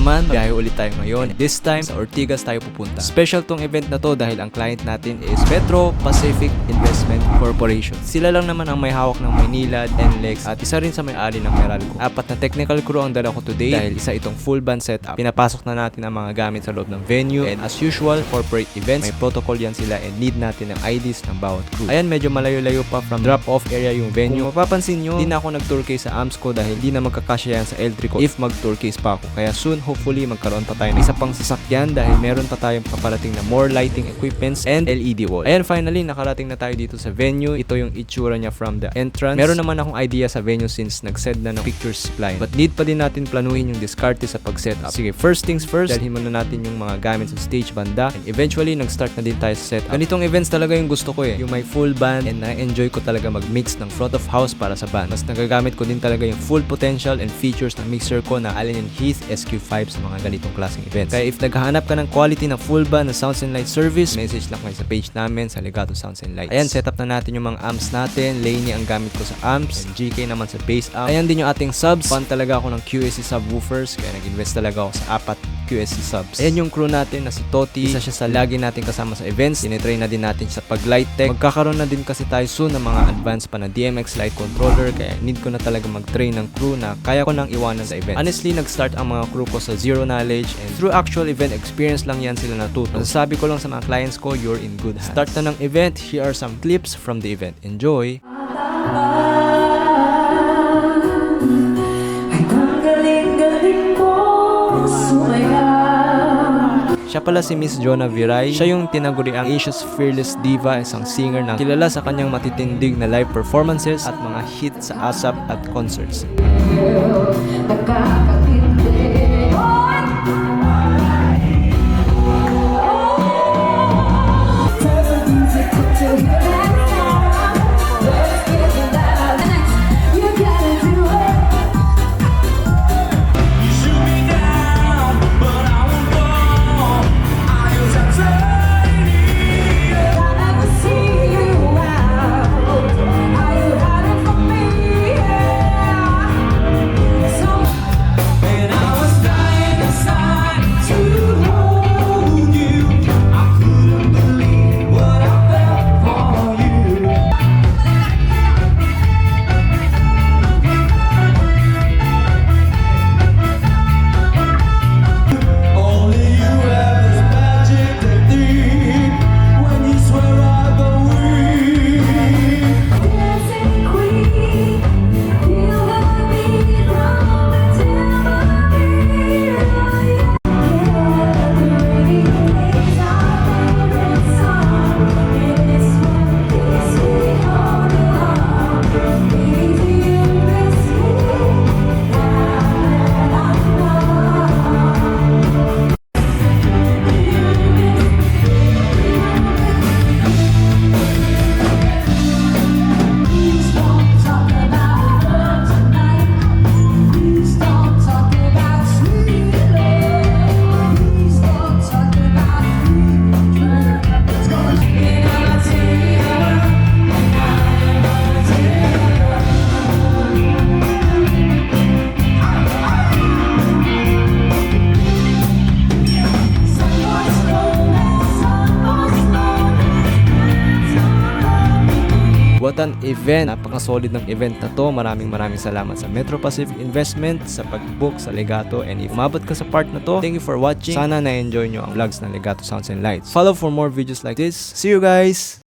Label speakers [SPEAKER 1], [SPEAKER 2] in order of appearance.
[SPEAKER 1] naman, biyahe ulit tayo ngayon. This time, sa Ortigas tayo pupunta. Special tong event na to dahil ang client natin is Petro Pacific Investment Corporation. Sila lang naman ang may hawak ng Maynilad, NLEX, at isa rin sa may-ari ng Meralco. 4 na technical crew ang dala ko today dahil isa itong full band setup. Pinapasok na natin ang mga gamit sa loob ng venue, and as usual, corporate events, may protocol yan sila and need natin ang IDs ng bawat crew. Ayan, medyo malayo-layo pa from drop-off area yung venue. Kung mapapansin nyo, hindi na ako nag-tour case sa amps ko dahil hindi na magkakasya yan sa L3 ko if mag-tour case pa ako. Kaya soon, hopefully, magkaroon pa tayo ng isa pang sasakyan dahil meron pa tayong paparating na more lighting equipments and LED wall. Ayan, finally, nakarating na tayo dito sa venue. Ito yung itsura niya from the entrance. Meron naman akong idea sa venue since nag-set na ng pictures supply. But need pa din natin planuhin yung diskarte sa pag-setup. Sige, first things first, dalhin muna natin yung mga gamit sa stage banda, and eventually, nag-start na din tayo sa setup. Ganitong events talaga yung gusto ko yung may full band, and na-enjoy ko talaga mag-mix ng front of house para sa band. Mas nagagamit ko din talaga yung full potential and features ng mixer ko na Allen & Heath SQ5 sa mga ganitong klaseng events. Kaya if naghahanap ka ng quality na full band na sounds and light service, message lang kayo sa page namin sa Legato Sounds and Lights. Ayan, setup na natin yung mga amps natin. Laney ang gamit ko sa amps, and GK naman sa bass amp. Ayan din yung ating subs. Fan talaga ako ng QSC subwoofers, kaya nag-invest talaga ako sa 4 QSC subs. Ayan yung crew natin na si Toti. Isa siya sa lagi natin kasama sa events. Tinitry na din natin sa pag-light tech. Magkakaroon na din kasi tayo soon ng mga advanced pa na DMX light controller, kaya need ko na talaga mag-train ng crew na kaya ko nang iwanan sa event. Honestly, nag-start ang mga crew ko sa zero knowledge, and through actual event experience lang yan sila natuto. Masasabi ko lang sa mga clients ko, you're in good hands. Start na ng event. Here are some clips from the event. Enjoy! Siya pala si Miss Jonah Viray. Siya yung tinaguriang Asia's Fearless Diva, isang singer na kilala sa kanyang matitindig na live performances at mga hit sa ASAP at concerts. What an event! Napaka-solid ng event na to. Maraming salamat sa Metro Pacific Investment sa pag-book sa Legato, and if umabot ka sa part na to, thank you for watching. Sana na-enjoy nyo ang vlogs ng Legato Sounds and Lights. Follow for more videos like this. See you guys!